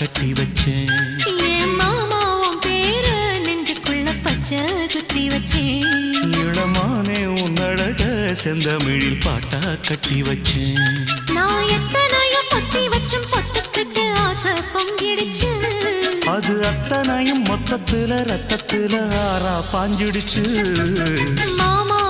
கட்டி வச்சேன். என் மாமா உன் பேரு நெஞ்சுக்குள்ள பச்சை குத்தி வச்சேன். இளமானே உன்னழக செந்தமிழில் பாட்டா கட்டி வச்சேன். நான் எத்தனையோ பொத்தி வச்சும் பொத்துக்கிட்டு ஆசை பொங்கிடுச்சு. அது அத்தனையும் மொத்தத்துல ரத்தத்துல ஆறா பாஞ்சிடுச்சு. மாமா